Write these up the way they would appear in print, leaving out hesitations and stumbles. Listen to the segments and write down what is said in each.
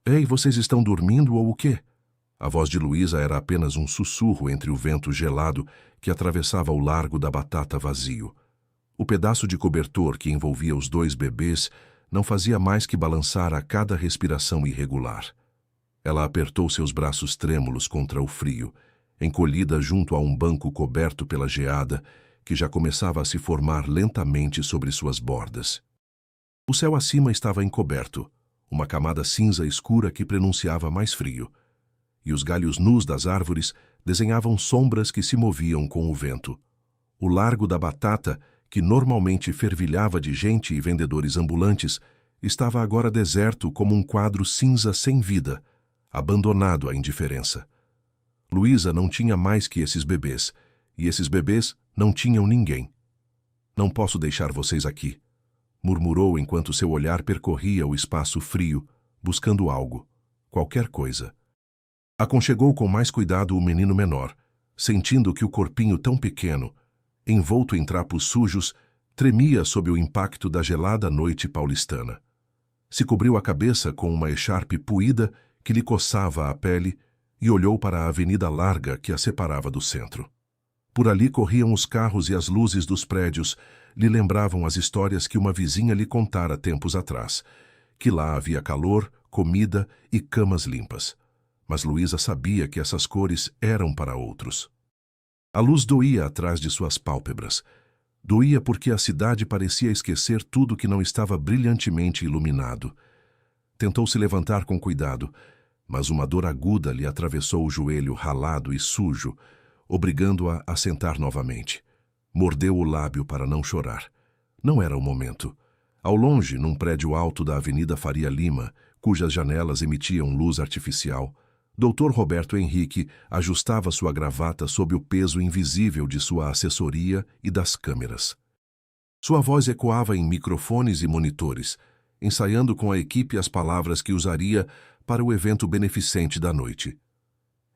Ei, vocês estão dormindo ou o quê? A voz de Luísa era apenas um sussurro entre o vento gelado que atravessava o largo da Batata vazio. O pedaço de cobertor que envolvia os dois bebês não fazia mais que balançar a cada respiração irregular. Ela apertou seus braços trêmulos contra o frio, encolhida junto a um banco coberto pela geada que já começava a se formar lentamente sobre suas bordas. O céu acima estava encoberto, uma camada cinza escura que prenunciava mais frio, e os galhos nus das árvores desenhavam sombras que se moviam com o vento. O largo da Batata, que normalmente fervilhava de gente e vendedores ambulantes, estava agora deserto como um quadro cinza sem vida, abandonado à indiferença. Luísa não tinha mais que esses bebês, e esses bebês não tinham ninguém. Não posso deixar vocês aqui, murmurou enquanto seu olhar percorria o espaço frio, buscando algo, qualquer coisa. Aconchegou com mais cuidado o menino menor, sentindo que o corpinho tão pequeno, envolto em trapos sujos, tremia sob o impacto da gelada noite paulistana. Se cobriu a cabeça com uma echarpe puída que lhe coçava a pele e olhou para a avenida larga que a separava do centro. Por ali corriam os carros e as luzes dos prédios lhe lembravam as histórias que uma vizinha lhe contara tempos atrás, que lá havia calor, comida e camas limpas. Mas Luísa sabia que essas cores eram para outros. A luz doía atrás de suas pálpebras. Doía porque a cidade parecia esquecer tudo que não estava brilhantemente iluminado. Tentou se levantar com cuidado, mas uma dor aguda lhe atravessou o joelho ralado e sujo, obrigando-a a sentar novamente. Mordeu o lábio para não chorar. Não era o momento. Ao longe, num prédio alto da Avenida Faria Lima, cujas janelas emitiam luz artificial, Dr. Roberto Henrique ajustava sua gravata sob o peso invisível de sua assessoria e das câmeras. Sua voz ecoava em microfones e monitores, ensaiando com a equipe as palavras que usaria para o evento beneficente da noite.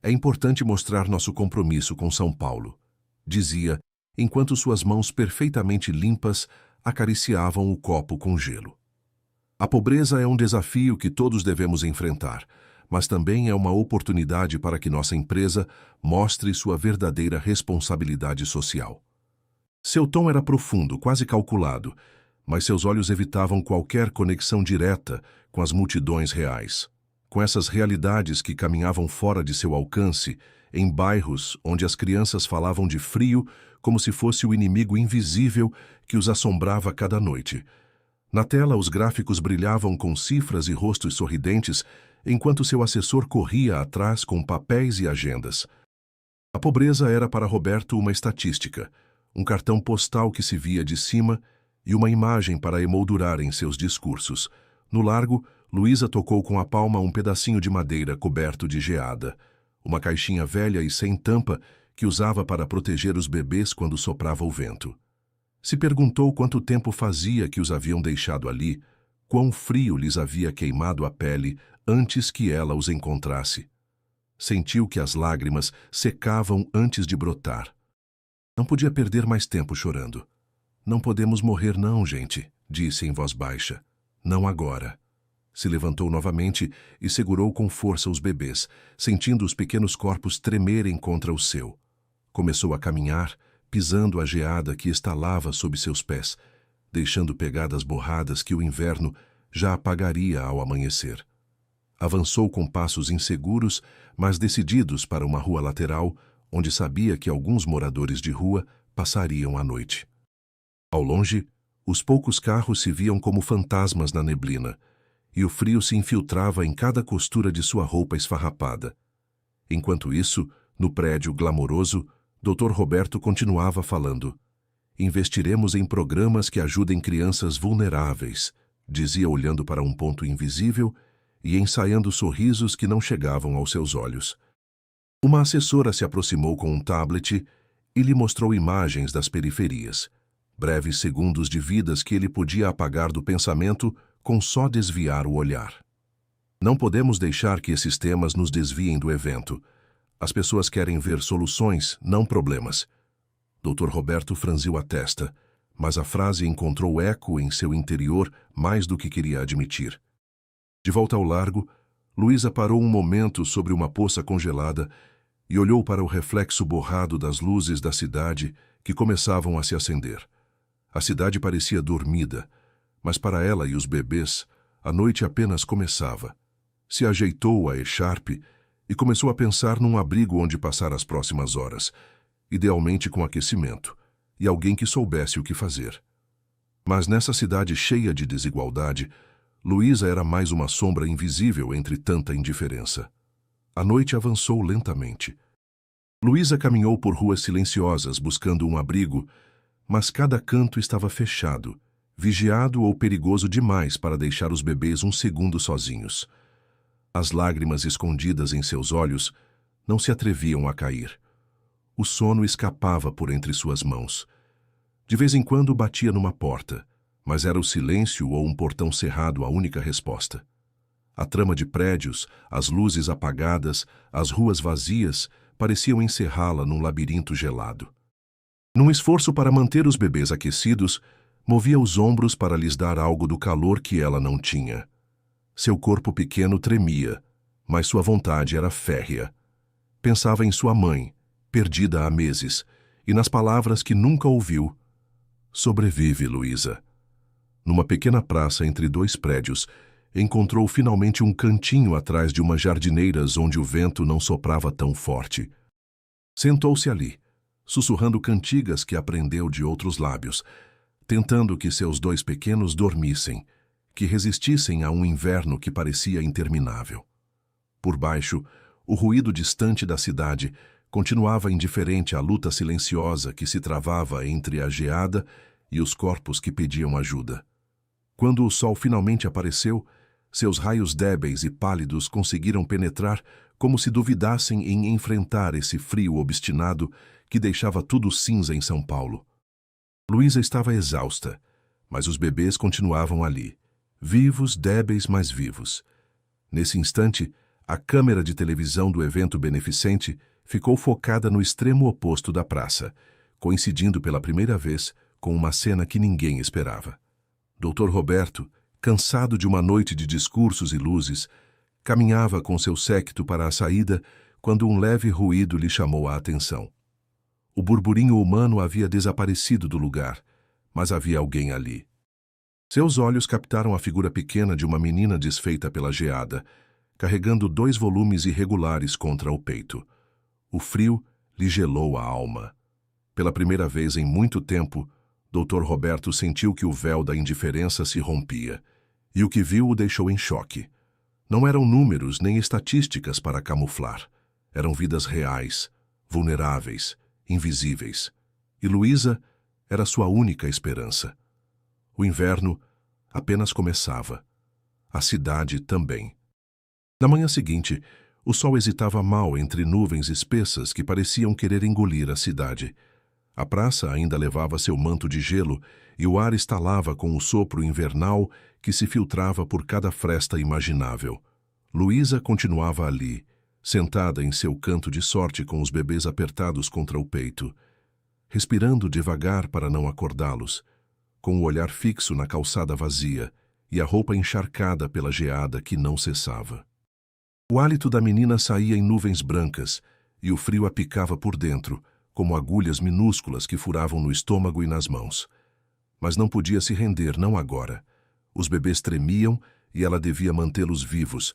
É importante mostrar nosso compromisso com São Paulo, dizia, enquanto suas mãos perfeitamente limpas acariciavam o copo com gelo. A pobreza é um desafio que todos devemos enfrentar, mas também é uma oportunidade para que nossa empresa mostre sua verdadeira responsabilidade social. Seu tom era profundo, quase calculado, mas seus olhos evitavam qualquer conexão direta com as multidões reais, com essas realidades que caminhavam fora de seu alcance, em bairros onde as crianças falavam de frio como se fosse o inimigo invisível que os assombrava cada noite. Na tela, os gráficos brilhavam com cifras e rostos sorridentes, enquanto seu assessor corria atrás com papéis e agendas. A pobreza era para Roberto uma estatística, um cartão postal que se via de cima e uma imagem para emoldurar em seus discursos. No largo, Luísa tocou com a palma um pedacinho de madeira coberto de geada, uma caixinha velha e sem tampa que usava para proteger os bebês quando soprava o vento. Se perguntou quanto tempo fazia que os haviam deixado ali, quão frio lhes havia queimado a pele antes que ela os encontrasse. Sentiu que as lágrimas secavam antes de brotar. Não podia perder mais tempo chorando. Não podemos morrer não, gente, disse em voz baixa. Não agora. Se levantou novamente e segurou com força os bebês, sentindo os pequenos corpos tremerem contra o seu. Começou a caminhar, pisando a geada que estalava sob seus pés, deixando pegadas borradas que o inverno já apagaria ao amanhecer. Avançou com passos inseguros, mas decididos para uma rua lateral, onde sabia que alguns moradores de rua passariam a noite. Ao longe, os poucos carros se viam como fantasmas na neblina, e o frio se infiltrava em cada costura de sua roupa esfarrapada. Enquanto isso, no prédio glamouroso, Dr. Roberto continuava falando. Investiremos em programas que ajudem crianças vulneráveis, dizia olhando para um ponto invisível e ensaiando sorrisos que não chegavam aos seus olhos. Uma assessora se aproximou com um tablet e lhe mostrou imagens das periferias, breves segundos de vidas que ele podia apagar do pensamento com só desviar o olhar. Não podemos deixar que esses temas nos desviem do evento. As pessoas querem ver soluções, não problemas. Dr. Roberto franziu a testa, mas a frase encontrou eco em seu interior mais do que queria admitir. De volta ao largo, Luísa parou um momento sobre uma poça congelada e olhou para o reflexo borrado das luzes da cidade que começavam a se acender. A cidade parecia dormida, mas para ela e os bebês, a noite apenas começava. Se ajeitou a echarpe e começou a pensar num abrigo onde passar as próximas horas, idealmente com aquecimento, e alguém que soubesse o que fazer. Mas nessa cidade cheia de desigualdade, Luísa era mais uma sombra invisível entre tanta indiferença. A noite avançou lentamente. Luísa caminhou por ruas silenciosas buscando um abrigo, mas cada canto estava fechado, vigiado ou perigoso demais para deixar os bebês um segundo sozinhos. As lágrimas escondidas em seus olhos não se atreviam a cair. O sono escapava por entre suas mãos. De vez em quando batia numa porta, mas era o silêncio ou um portão cerrado a única resposta. A trama de prédios, as luzes apagadas, as ruas vazias, pareciam encerrá-la num labirinto gelado. Num esforço para manter os bebês aquecidos, movia os ombros para lhes dar algo do calor que ela não tinha. Seu corpo pequeno tremia, mas sua vontade era férrea. Pensava em sua mãe, perdida há meses, e nas palavras que nunca ouviu. Sobrevive, Luísa. Numa pequena praça entre dois prédios, encontrou finalmente um cantinho atrás de umas jardineiras onde o vento não soprava tão forte. Sentou-se ali, sussurrando cantigas que aprendeu de outros lábios, tentando que seus dois pequenos dormissem, que resistissem a um inverno que parecia interminável. Por baixo, o ruído distante da cidade continuava indiferente à luta silenciosa que se travava entre a geada e os corpos que pediam ajuda. Quando o sol finalmente apareceu, seus raios débeis e pálidos conseguiram penetrar como se duvidassem em enfrentar esse frio obstinado que deixava tudo cinza em São Paulo. Luísa estava exausta, mas os bebês continuavam ali, vivos, débeis, mas vivos. Nesse instante, a câmera de televisão do evento beneficente ficou focada no extremo oposto da praça, coincidindo pela primeira vez com uma cena que ninguém esperava. Dr. Roberto, cansado de uma noite de discursos e luzes, caminhava com seu séquito para a saída quando um leve ruído lhe chamou a atenção. O burburinho humano havia desaparecido do lugar, mas havia alguém ali. Seus olhos captaram a figura pequena de uma menina desfeita pela geada, carregando 2 volumes irregulares contra o peito. O frio lhe gelou a alma. Pela primeira vez em muito tempo, Dr. Roberto sentiu que o véu da indiferença se rompia, e o que viu o deixou em choque. Não eram números nem estatísticas para camuflar. Eram vidas reais, vulneráveis, invisíveis. E Luísa era sua única esperança. O inverno apenas começava. A cidade também. Na manhã seguinte, o sol hesitava mal entre nuvens espessas que pareciam querer engolir a cidade. A praça ainda levava seu manto de gelo e o ar estalava com o sopro invernal que se filtrava por cada fresta imaginável. Luísa continuava ali, sentada em seu canto de sorte com os bebês apertados contra o peito, respirando devagar para não acordá-los, com o olhar fixo na calçada vazia e a roupa encharcada pela geada que não cessava. O hálito da menina saía em nuvens brancas e o frio a picava por dentro, como agulhas minúsculas que furavam no estômago e nas mãos. Mas não podia se render, não agora. Os bebês tremiam e ela devia mantê-los vivos,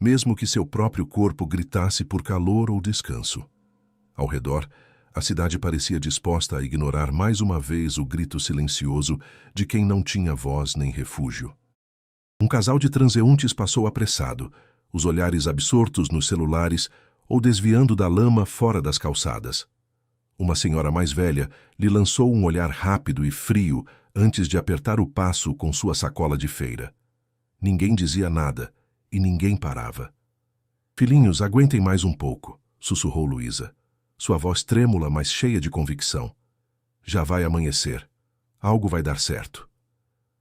mesmo que seu próprio corpo gritasse por calor ou descanso. Ao redor, a cidade parecia disposta a ignorar mais uma vez o grito silencioso de quem não tinha voz nem refúgio. Um casal de transeuntes passou apressado, os olhares absortos nos celulares ou desviando da lama fora das calçadas. Uma senhora mais velha lhe lançou um olhar rápido e frio antes de apertar o passo com sua sacola de feira. Ninguém dizia nada e ninguém parava. "Filhinhos, aguentem mais um pouco", sussurrou Luísa, sua voz trêmula, mas cheia de convicção. "Já vai amanhecer. Algo vai dar certo."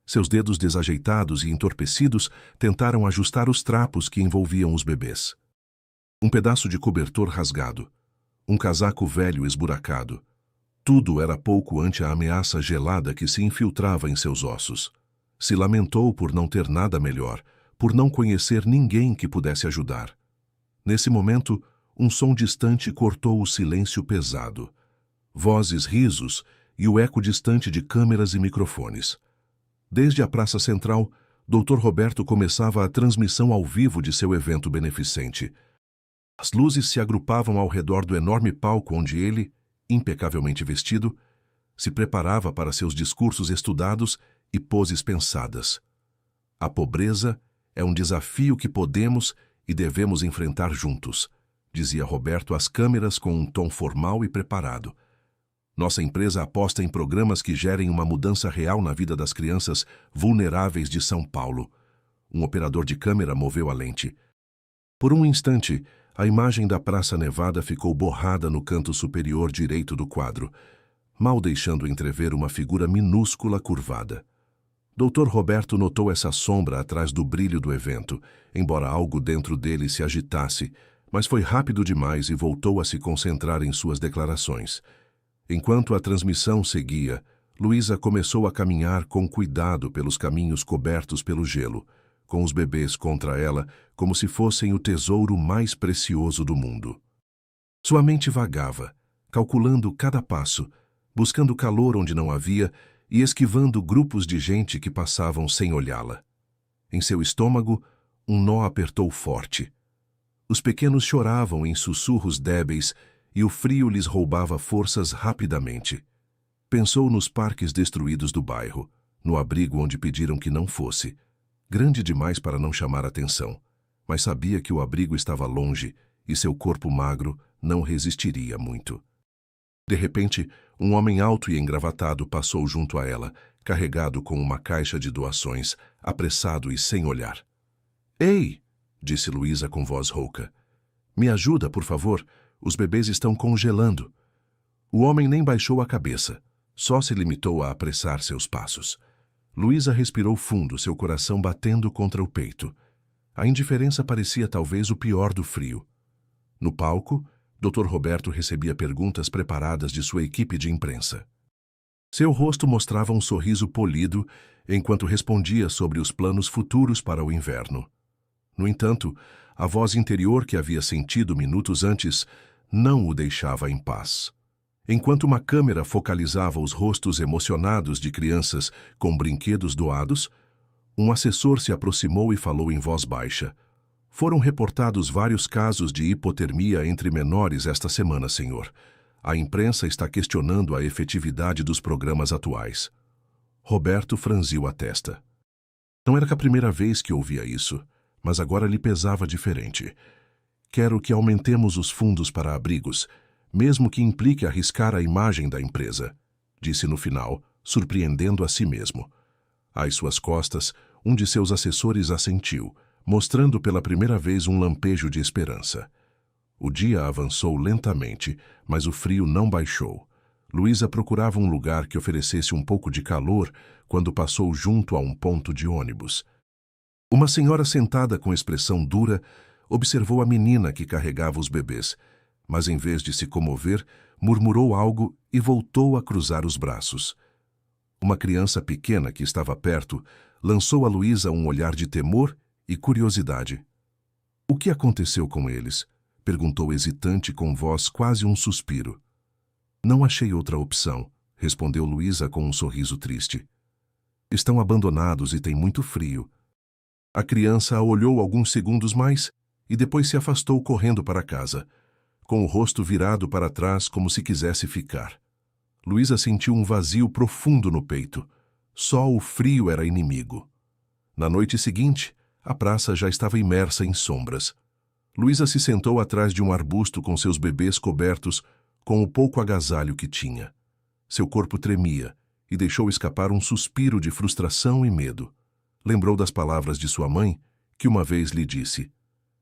Seus dedos desajeitados e entorpecidos tentaram ajustar os trapos que envolviam os bebês. Um pedaço de cobertor rasgado, um casaco velho esburacado. Tudo era pouco ante a ameaça gelada que se infiltrava em seus ossos. Se lamentou por não ter nada melhor, por não conhecer ninguém que pudesse ajudar. Nesse momento, um som distante cortou o silêncio pesado. Vozes, risos e o eco distante de câmeras e microfones. Desde a Praça Central, Dr. Roberto começava a transmissão ao vivo de seu evento beneficente. As luzes se agrupavam ao redor do enorme palco onde ele, impecavelmente vestido, se preparava para seus discursos estudados e poses pensadas. A pobreza é um desafio que podemos e devemos enfrentar juntos, dizia Roberto às câmeras com um tom formal e preparado. Nossa empresa aposta em programas que gerem uma mudança real na vida das crianças vulneráveis de São Paulo. Um operador de câmera moveu a lente. Por um instante, a imagem da Praça Nevada ficou borrada no canto superior direito do quadro, mal deixando entrever uma figura minúscula curvada. Dr. Roberto notou essa sombra atrás do brilho do evento, embora algo dentro dele se agitasse, mas foi rápido demais e voltou a se concentrar em suas declarações. Enquanto a transmissão seguia, Luísa começou a caminhar com cuidado pelos caminhos cobertos pelo gelo, com os bebês contra ela como se fossem o tesouro mais precioso do mundo. Sua mente vagava, calculando cada passo, buscando calor onde não havia e esquivando grupos de gente que passavam sem olhá-la. Em seu estômago, um nó apertou forte. Os pequenos choravam em sussurros débeis e o frio lhes roubava forças rapidamente. Pensou nos parques destruídos do bairro, no abrigo onde pediram que não fosse. Grande demais para não chamar atenção, mas sabia que o abrigo estava longe e seu corpo magro não resistiria muito. De repente, um homem alto e engravatado passou junto a ela, carregado com uma caixa de doações, apressado e sem olhar. "Ei!" disse Luísa com voz rouca. "Me ajuda, por favor. Os bebês estão congelando." O homem nem baixou a cabeça, só se limitou a apressar seus passos. Luísa respirou fundo, seu coração batendo contra o peito. A indiferença parecia talvez o pior do frio. No palco, Dr. Roberto recebia perguntas preparadas de sua equipe de imprensa. Seu rosto mostrava um sorriso polido enquanto respondia sobre os planos futuros para o inverno. No entanto, a voz interior que havia sentido minutos antes não o deixava em paz. Enquanto uma câmera focalizava os rostos emocionados de crianças com brinquedos doados, um assessor se aproximou e falou em voz baixa. "Foram reportados vários casos de hipotermia entre menores esta semana, senhor. A imprensa está questionando a efetividade dos programas atuais." Roberto franziu a testa. Não era a primeira vez que ouvia isso, mas agora lhe pesava diferente. "Quero que aumentemos os fundos para abrigos, mesmo que implique arriscar a imagem da empresa", disse no final, surpreendendo a si mesmo. Às suas costas, um de seus assessores assentiu, mostrando pela primeira vez um lampejo de esperança. O dia avançou lentamente, mas o frio não baixou. Luísa procurava um lugar que oferecesse um pouco de calor quando passou junto a um ponto de ônibus. Uma senhora sentada com expressão dura observou a menina que carregava os bebês, mas em vez de se comover, murmurou algo e voltou a cruzar os braços. Uma criança pequena que estava perto lançou a Luísa um olhar de temor e curiosidade. "O que aconteceu com eles?" perguntou hesitante com voz quase um suspiro. "Não achei outra opção", respondeu Luísa com um sorriso triste. "Estão abandonados e tem muito frio." A criança a olhou alguns segundos mais e depois se afastou correndo para casa, com o rosto virado para trás como se quisesse ficar. Luísa sentiu um vazio profundo no peito. Só o frio era inimigo. Na noite seguinte, a praça já estava imersa em sombras. Luísa se sentou atrás de um arbusto com seus bebês cobertos com o pouco agasalho que tinha. Seu corpo tremia e deixou escapar um suspiro de frustração e medo. Lembrou das palavras de sua mãe, que uma vez lhe disse: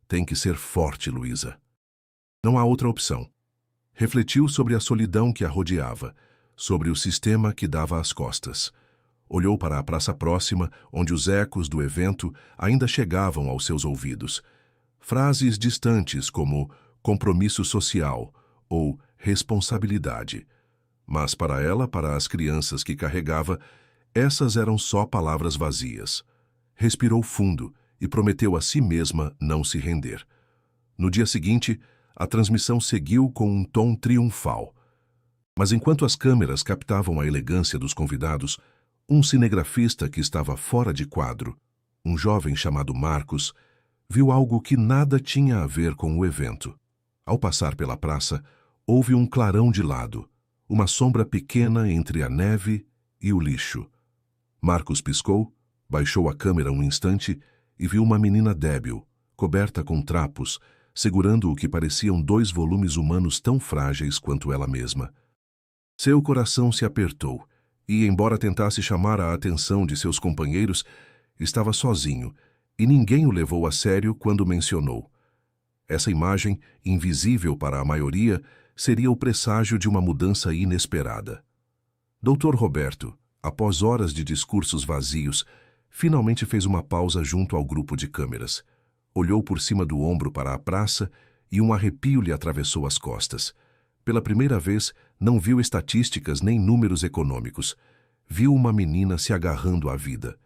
"Tem que ser forte, Luísa. Não há outra opção." Refletiu sobre a solidão que a rodeava, sobre o sistema que dava as costas. Olhou para a praça próxima, onde os ecos do evento ainda chegavam aos seus ouvidos. Frases distantes como compromisso social ou responsabilidade. Mas para ela, para as crianças que carregava, essas eram só palavras vazias. Respirou fundo e prometeu a si mesma não se render. No dia seguinte, a transmissão seguiu com um tom triunfal. Mas enquanto as câmeras captavam a elegância dos convidados, um cinegrafista que estava fora de quadro, um jovem chamado Marcos, viu algo que nada tinha a ver com o evento. Ao passar pela praça, houve um clarão de lado, uma sombra pequena entre a neve e o lixo. Marcos piscou, baixou a câmera um instante e viu uma menina débil, coberta com trapos, segurando o que pareciam 2 volumes humanos tão frágeis quanto ela mesma. Seu coração se apertou e, embora tentasse chamar a atenção de seus companheiros, estava sozinho e ninguém o levou a sério quando mencionou. Essa imagem, invisível para a maioria, seria o presságio de uma mudança inesperada. Dr. Roberto, após horas de discursos vazios, finalmente fez uma pausa junto ao grupo de câmeras. Olhou por cima do ombro para a praça e um arrepio lhe atravessou as costas. Pela primeira vez, não viu estatísticas nem números econômicos. Viu uma menina se agarrando à vida.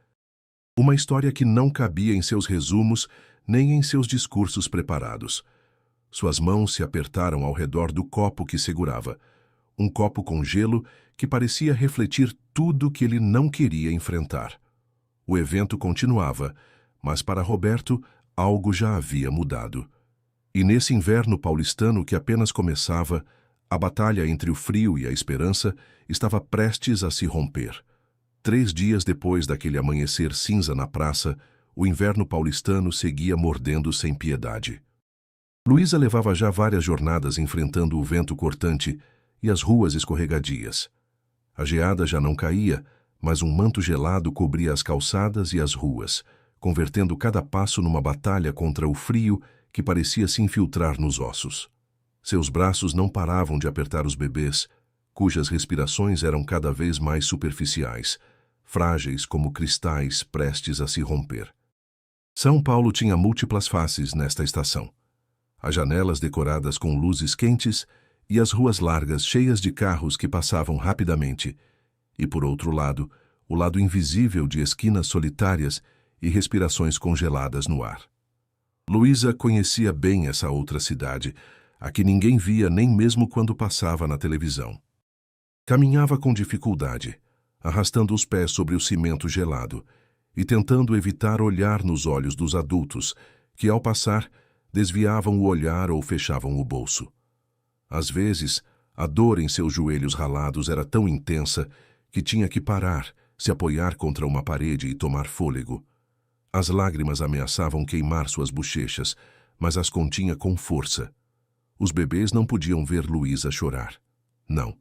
Uma história que não cabia em seus resumos nem em seus discursos preparados. Suas mãos se apertaram ao redor do copo que segurava. Um copo com gelo que parecia refletir tudo que ele não queria enfrentar. O evento continuava, mas para Roberto algo já havia mudado. E nesse inverno paulistano que apenas começava, a batalha entre o frio e a esperança estava prestes a se romper. 3 dias depois daquele amanhecer cinza na praça, o inverno paulistano seguia mordendo sem piedade. Luísa levava já várias jornadas enfrentando o vento cortante e as ruas escorregadias. A geada já não caía, mas um manto gelado cobria as calçadas e as ruas, convertendo cada passo numa batalha contra o frio que parecia se infiltrar nos ossos. Seus braços não paravam de apertar os bebês, cujas respirações eram cada vez mais superficiais, frágeis como cristais prestes a se romper. São Paulo tinha múltiplas faces nesta estação. As janelas decoradas com luzes quentes e as ruas largas cheias de carros que passavam rapidamente. E, por outro lado, o lado invisível de esquinas solitárias e respirações congeladas no ar. Luísa conhecia bem essa outra cidade, a que ninguém via nem mesmo quando passava na televisão. Caminhava com dificuldade, arrastando os pés sobre o cimento gelado e tentando evitar olhar nos olhos dos adultos, que, ao passar, desviavam o olhar ou fechavam o bolso. Às vezes, a dor em seus joelhos ralados era tão intensa que tinha que parar, se apoiar contra uma parede e tomar fôlego. As lágrimas ameaçavam queimar suas bochechas, mas as continha com força. Os bebês não podiam ver Luísa chorar. Não.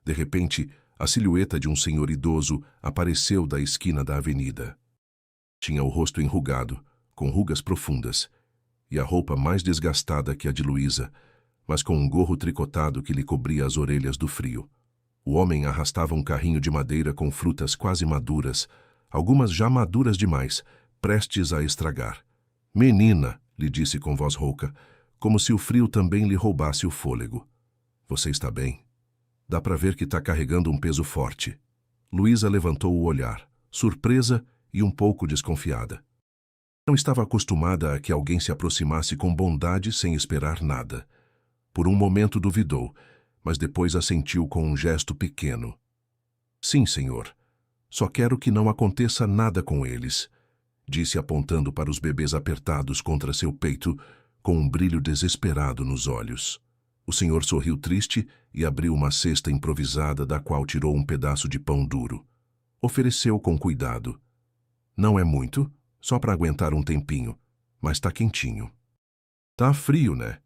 De repente, a silhueta de um senhor idoso apareceu da esquina da avenida. Tinha o rosto enrugado, com rugas profundas, e a roupa mais desgastada que a de Luísa, mas com um gorro tricotado que lhe cobria as orelhas do frio. O homem arrastava um carrinho de madeira com frutas quase maduras, algumas já maduras demais, prestes a estragar. "Menina", lhe disse com voz rouca, como se o frio também lhe roubasse o fôlego. "Você está bem? Dá para ver que está carregando um peso forte." Luísa levantou o olhar, surpresa e um pouco desconfiada. Não estava acostumada a que alguém se aproximasse com bondade sem esperar nada. Por um momento duvidou, mas depois assentiu com um gesto pequeno. "Sim, senhor. Só quero que não aconteça nada com eles", disse apontando para os bebês apertados contra seu peito, com um brilho desesperado nos olhos. O senhor sorriu triste e abriu uma cesta improvisada da qual tirou um pedaço de pão duro. Ofereceu com cuidado. "Não é muito, só para aguentar um tempinho, mas tá quentinho." "Tá frio, né?"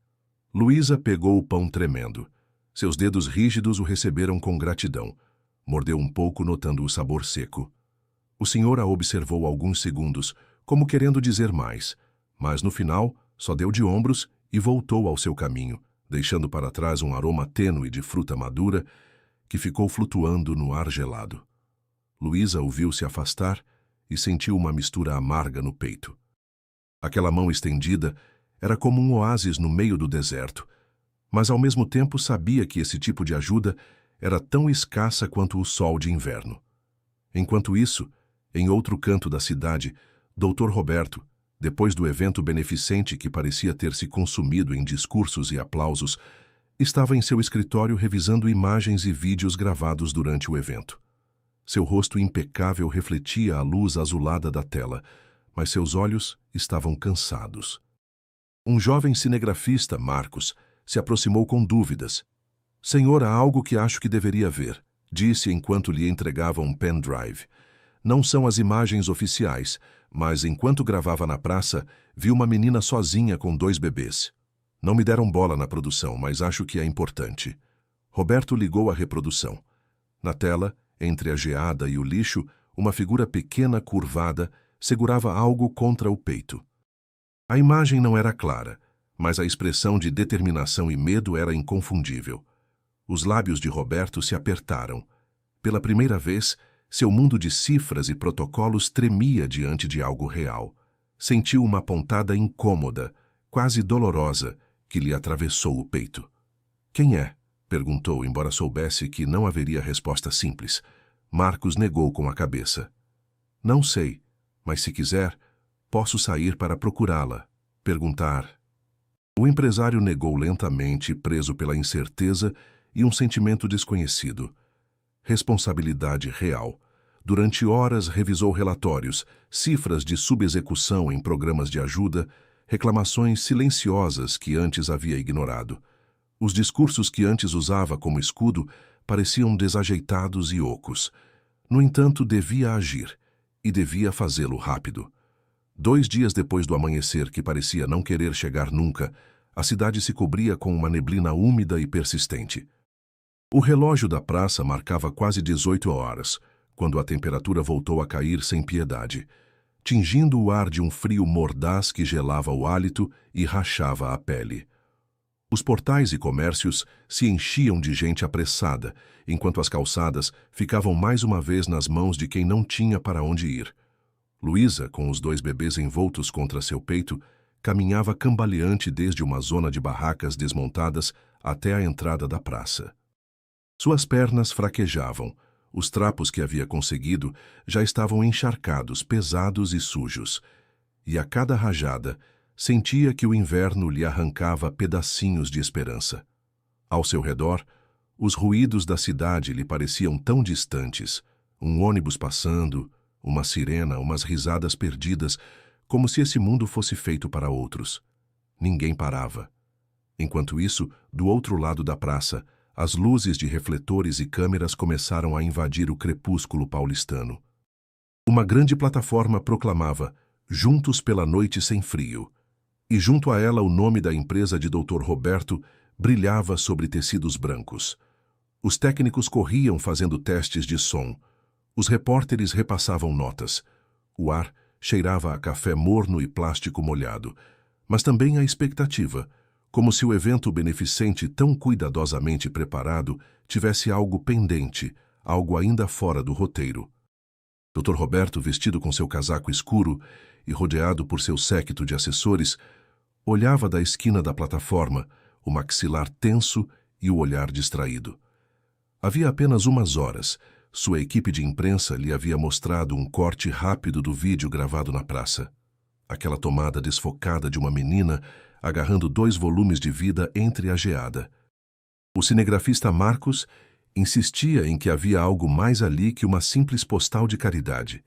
Luísa pegou o pão tremendo. Seus dedos rígidos o receberam com gratidão. Mordeu um pouco, notando o sabor seco. O senhor a observou alguns segundos, como querendo dizer mais, mas no final só deu de ombros e voltou ao seu caminho, deixando para trás um aroma tênue de fruta madura que ficou flutuando no ar gelado. Luísa o viu se afastar e sentiu uma mistura amarga no peito. Aquela mão estendida era como um oásis no meio do deserto, mas ao mesmo tempo sabia que esse tipo de ajuda era tão escassa quanto o sol de inverno. Enquanto isso, em outro canto da cidade, Dr. Roberto, Depois do evento beneficente que parecia ter se consumido em discursos e aplausos, estava em seu escritório revisando imagens e vídeos gravados durante o evento. Seu rosto impecável refletia a luz azulada da tela, mas seus olhos estavam cansados. Um jovem cinegrafista, Marcos, se aproximou com dúvidas. "Senhor, há algo que acho que deveria ver", disse enquanto lhe entregava um pendrive. "Não são as imagens oficiais, mas enquanto gravava na praça, vi uma menina sozinha com 2 bebês. Não me deram bola na produção, mas acho que é importante." Roberto ligou a reprodução. Na tela, entre a geada e o lixo, uma figura pequena curvada segurava algo contra o peito. A imagem não era clara, mas a expressão de determinação e medo era inconfundível. Os lábios de Roberto se apertaram. Pela primeira vez, seu mundo de cifras e protocolos tremia diante de algo real. Sentiu uma pontada incômoda, quase dolorosa, que lhe atravessou o peito. "Quem é?" perguntou, embora soubesse que não haveria resposta simples. Marcos negou com a cabeça. "Não sei, mas se quiser, posso sair para procurá-la. Perguntar." O empresário negou lentamente, preso pela incerteza e um sentimento desconhecido. Responsabilidade real. Durante horas revisou relatórios, cifras de subexecução em programas de ajuda, reclamações silenciosas que antes havia ignorado. Os discursos que antes usava como escudo pareciam desajeitados e ocos. No entanto, devia agir, e devia fazê-lo rápido. 2 dias depois do amanhecer que parecia não querer chegar nunca, a cidade se cobria com uma neblina úmida e persistente. O relógio da praça marcava quase 18 horas, quando a temperatura voltou a cair sem piedade, tingindo o ar de um frio mordaz que gelava o hálito e rachava a pele. Os portais e comércios se enchiam de gente apressada, enquanto as calçadas ficavam mais uma vez nas mãos de quem não tinha para onde ir. Luísa, com os 2 bebês envoltos contra seu peito, caminhava cambaleante desde uma zona de barracas desmontadas até a entrada da praça. Suas pernas fraquejavam. Os trapos que havia conseguido já estavam encharcados, pesados e sujos. E a cada rajada, sentia que o inverno lhe arrancava pedacinhos de esperança. Ao seu redor, os ruídos da cidade lhe pareciam tão distantes. Um ônibus passando, uma sirena, umas risadas perdidas, como se esse mundo fosse feito para outros. Ninguém parava. Enquanto isso, do outro lado da praça, as luzes de refletores e câmeras começaram a invadir o crepúsculo paulistano. Uma grande plataforma proclamava "Juntos pela noite sem frio", e junto a ela o nome da empresa de Dr. Roberto brilhava sobre tecidos brancos. Os técnicos corriam fazendo testes de som. Os repórteres repassavam notas. O ar cheirava a café morno e plástico molhado, mas também a expectativa, como se o evento beneficente tão cuidadosamente preparado tivesse algo pendente, algo ainda fora do roteiro. Dr. Roberto, vestido com seu casaco escuro e rodeado por seu séquito de assessores, olhava da esquina da plataforma, o maxilar tenso e o olhar distraído. Havia apenas umas horas, sua equipe de imprensa lhe havia mostrado um corte rápido do vídeo gravado na praça. Aquela tomada desfocada de uma menina agarrando 2 volumes de vida entre a geada. O cinegrafista Marcos insistia em que havia algo mais ali que uma simples postal de caridade.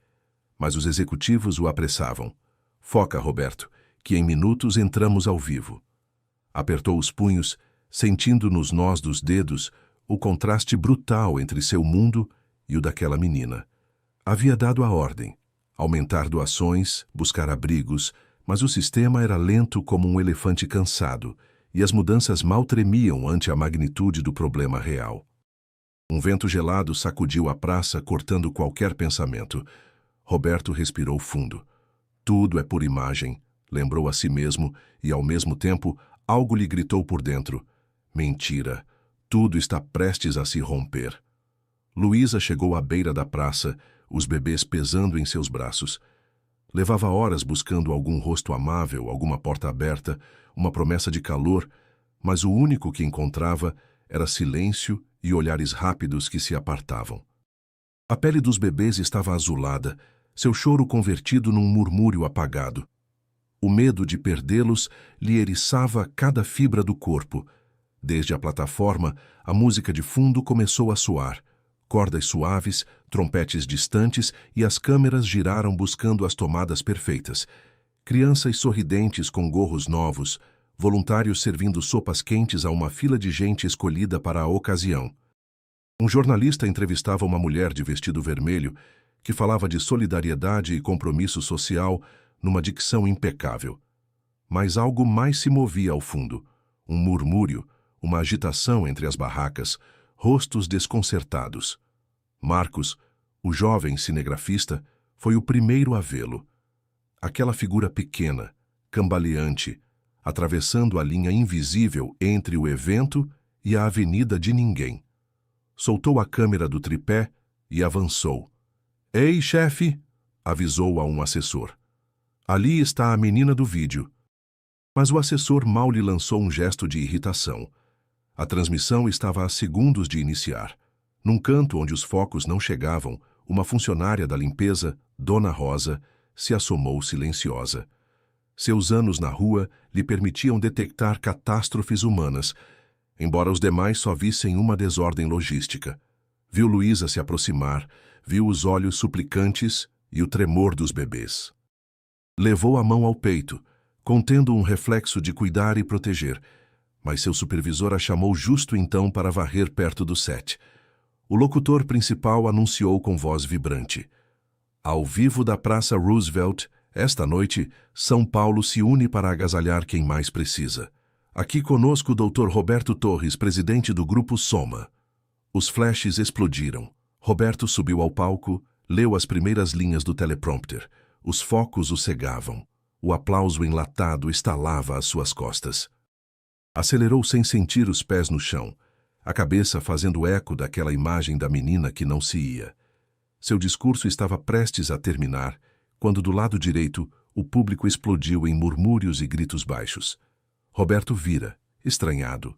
Mas os executivos o apressavam. "Foca, Roberto, que em minutos entramos ao vivo." Apertou os punhos, sentindo nos nós dos dedos o contraste brutal entre seu mundo e o daquela menina. Havia dado a ordem: aumentar doações, buscar abrigos, mas o sistema era lento como um elefante cansado, e as mudanças mal tremiam ante a magnitude do problema real. Um vento gelado sacudiu a praça, cortando qualquer pensamento. Roberto respirou fundo. Tudo é por imagem, lembrou a si mesmo, e ao mesmo tempo algo lhe gritou por dentro: mentira, tudo está prestes a se romper. Luísa chegou à beira da praça, os bebês pesando em seus braços. Levava horas buscando algum rosto amável, alguma porta aberta, uma promessa de calor, mas o único que encontrava era silêncio e olhares rápidos que se apartavam. A pele dos bebês estava azulada, seu choro convertido num murmúrio apagado. O medo de perdê-los lhe eriçava cada fibra do corpo. Desde a plataforma, a música de fundo começou a soar. Cordas suaves, trompetes distantes e as câmeras giraram buscando as tomadas perfeitas. Crianças sorridentes com gorros novos, voluntários servindo sopas quentes a uma fila de gente escolhida para a ocasião. Um jornalista entrevistava uma mulher de vestido vermelho que falava de solidariedade e compromisso social numa dicção impecável. Mas algo mais se movia ao fundo. Um murmúrio, uma agitação entre as barracas, rostos desconcertados. Marcos, o jovem cinegrafista, foi o primeiro a vê-lo. Aquela figura pequena, cambaleante, atravessando a linha invisível entre o evento e a avenida de ninguém. Soltou a câmera do tripé e avançou. "Ei, chefe!" avisou a um assessor. "Ali está a menina do vídeo." Mas o assessor mal lhe lançou um gesto de irritação. A transmissão estava a segundos de iniciar. Num canto onde os focos não chegavam, uma funcionária da limpeza, Dona Rosa, se assomou silenciosa. Seus anos na rua lhe permitiam detectar catástrofes humanas, embora os demais só vissem uma desordem logística. Viu Luísa se aproximar, viu os olhos suplicantes e o tremor dos bebês. Levou a mão ao peito, contendo um reflexo de cuidar e proteger, mas seu supervisor a chamou justo então para varrer perto do set. O locutor principal anunciou com voz vibrante: "Ao vivo da Praça Roosevelt, esta noite, São Paulo se une para agasalhar quem mais precisa. Aqui conosco o Dr. Roberto Torres, presidente do Grupo Soma." Os flashes explodiram. Roberto subiu ao palco, leu as primeiras linhas do teleprompter. Os focos o cegavam. O aplauso enlatado estalava às suas costas. Acelerou sem sentir os pés no chão, a cabeça fazendo eco daquela imagem da menina que não se ia. Seu discurso estava prestes a terminar, quando do lado direito o público explodiu em murmúrios e gritos baixos. Roberto vira, estranhado.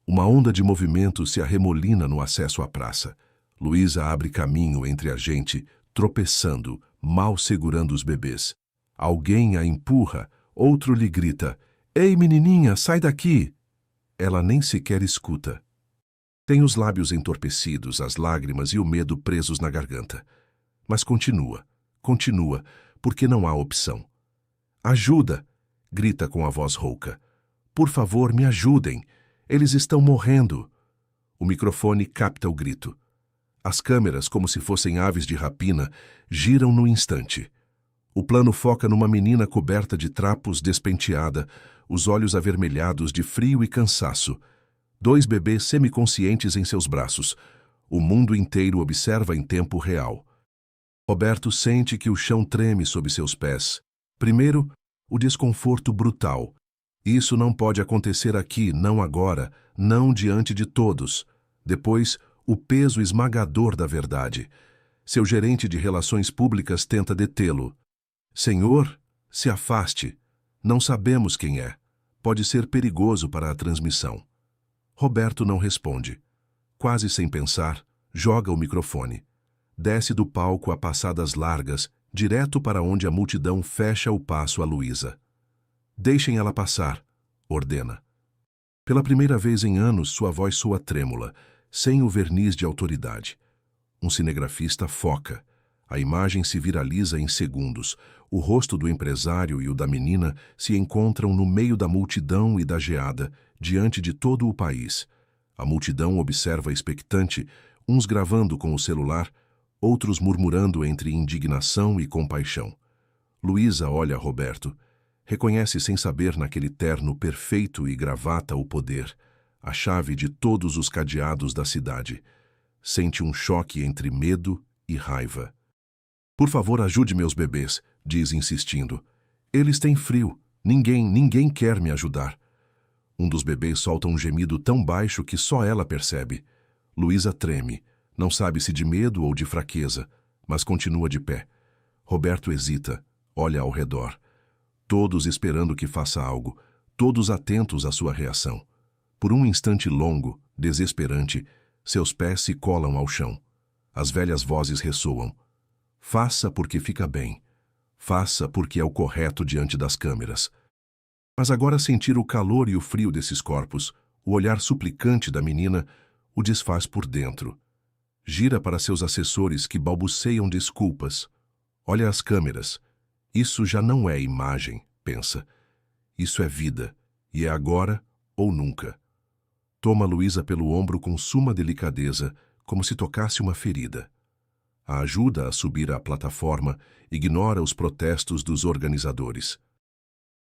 Uma onda de movimento se arremolina no acesso à praça. Luísa abre caminho entre a gente, tropeçando, mal segurando os bebês. Alguém a empurra, outro lhe grita: "Ei, menininha, sai daqui!" Ela nem sequer escuta. Tem os lábios entorpecidos, as lágrimas e o medo presos na garganta. Mas continua, porque não há opção. "Ajuda!" grita com a voz rouca. "Por favor, me ajudem! Eles estão morrendo!" O microfone capta o grito. As câmeras, como se fossem aves de rapina, giram no instante. O plano foca numa menina coberta de trapos, despenteada, os olhos avermelhados de frio e cansaço. 2 bebês semiconscientes em seus braços. O mundo inteiro observa em tempo real. Roberto sente que o chão treme sob seus pés. Primeiro, o desconforto brutal. Isso não pode acontecer aqui, não agora, não diante de todos. Depois, o peso esmagador da verdade. Seu gerente de relações públicas tenta detê-lo. "Senhor, se afaste. Não sabemos quem é. Pode ser perigoso para a transmissão." Roberto não responde. Quase sem pensar, joga o microfone. Desce do palco a passadas largas, direto para onde a multidão fecha o passo a Luísa. "Deixem ela passar", ordena. Pela primeira vez em anos, sua voz soa trêmula, sem o verniz de autoridade. Um cinegrafista foca. A imagem se viraliza em segundos. O rosto do empresário e o da menina se encontram no meio da multidão e da geada, diante de todo o país. A multidão observa expectante, uns gravando com o celular, outros murmurando entre indignação e compaixão. Luísa olha Roberto. Reconhece sem saber naquele terno perfeito e gravata o poder, a chave de todos os cadeados da cidade. Sente um choque entre medo e raiva. "Por favor, ajude meus bebês", diz insistindo. "Eles têm frio. Ninguém quer me ajudar." Um dos bebês solta um gemido tão baixo que só ela percebe. Luísa treme. Não sabe se de medo ou de fraqueza, mas continua de pé. Roberto hesita, olha ao redor. Todos esperando que faça algo, todos atentos à sua reação. Por um instante longo, desesperante, seus pés se colam ao chão. As velhas vozes ressoam. "Faça porque fica bem. Faça porque é o correto diante das câmeras. Mas agora sentir o calor e o frio desses corpos, o olhar suplicante da menina, o desfaz por dentro. Gira para seus assessores que balbuciam desculpas. Olha as câmeras. Isso já não é imagem, pensa. Isso é vida, e é agora ou nunca. Toma Luísa pelo ombro com suma delicadeza, como se tocasse uma ferida. A ajuda a subir à plataforma, ignora os protestos dos organizadores.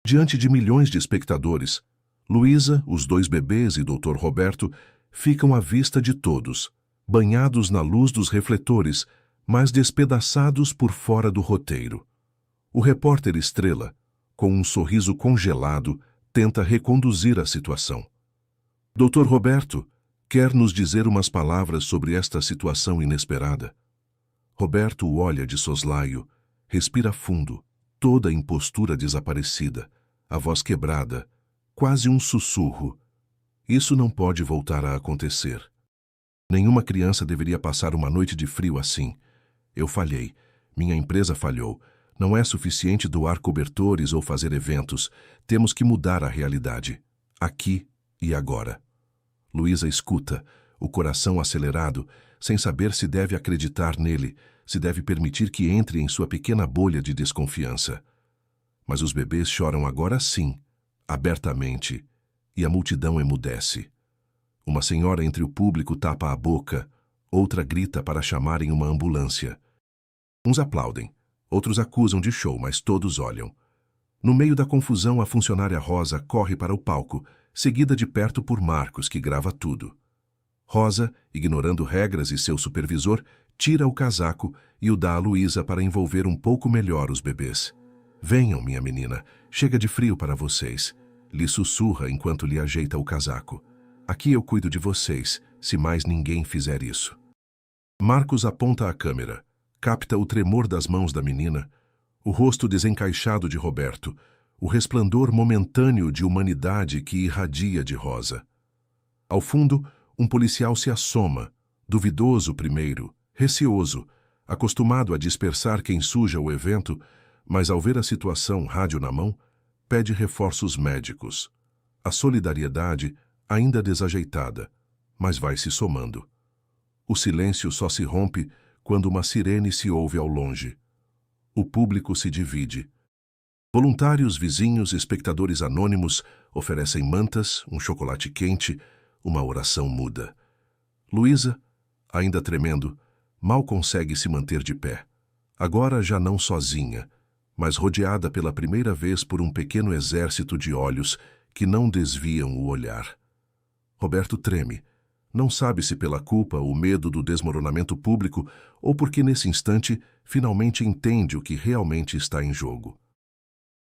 Diante de milhões de espectadores, Luísa, os 2 bebês e Dr. Roberto ficam à vista de todos, banhados na luz dos refletores, mas despedaçados por fora do roteiro. O repórter Estrela, com um sorriso congelado, tenta reconduzir a situação. Dr. Roberto, quer nos dizer umas palavras sobre esta situação inesperada? Roberto o olha de soslaio, respira fundo, toda a impostura desaparecida, a voz quebrada, quase um sussurro. Isso não pode voltar a acontecer. Nenhuma criança deveria passar uma noite de frio assim. Eu falhei. Minha empresa falhou. Não é suficiente doar cobertores ou fazer eventos. Temos que mudar a realidade. Aqui e agora. Luísa escuta, o coração acelerado, sem saber se deve acreditar nele, se deve permitir que entre em sua pequena bolha de desconfiança. Mas os bebês choram agora sim, abertamente, e a multidão emudece. Uma senhora entre o público tapa a boca, outra grita para chamarem uma ambulância. Uns aplaudem, outros acusam de show, mas todos olham. No meio da confusão, a funcionária Rosa corre para o palco, seguida de perto por Marcos, que grava tudo. Rosa, ignorando regras e seu supervisor, tira o casaco e o dá a Luísa para envolver um pouco melhor os bebês. Venham, minha menina, chega de frio para vocês. Lhe sussurra enquanto lhe ajeita o casaco. Aqui eu cuido de vocês, se mais ninguém fizer isso. Marcos aponta a câmera, capta o tremor das mãos da menina, o rosto desencaixado de Roberto, o resplendor momentâneo de humanidade que irradia de Rosa. Ao fundo, um policial se assoma, duvidoso primeiro, receoso, acostumado a dispersar quem suja o evento, mas ao ver a situação, rádio na mão, pede reforços médicos. A solidariedade, ainda desajeitada, mas vai se somando. O silêncio só se rompe quando uma sirene se ouve ao longe. O público se divide. Voluntários, vizinhos, espectadores anônimos oferecem mantas, um chocolate quente, uma oração muda. Luísa, ainda tremendo, mal consegue se manter de pé. Agora já não sozinha, mas rodeada pela primeira vez por um pequeno exército de olhos que não desviam o olhar. Roberto treme. Não sabe se pela culpa, o medo do desmoronamento público ou porque nesse instante finalmente entende o que realmente está em jogo.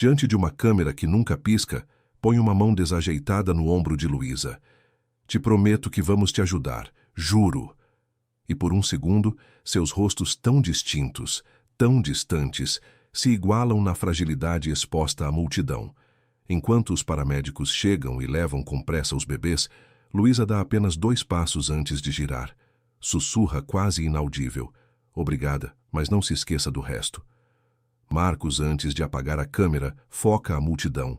Diante de uma câmera que nunca pisca, põe uma mão desajeitada no ombro de Luísa. Te prometo que vamos te ajudar, juro. E por um segundo, seus rostos tão distintos, tão distantes, se igualam na fragilidade exposta à multidão. Enquanto os paramédicos chegam e levam com pressa os bebês, Luísa dá apenas 2 passos antes de girar. Sussurra quase inaudível. Obrigada, mas não se esqueça do resto. Marcos, antes de apagar a câmera, foca a multidão.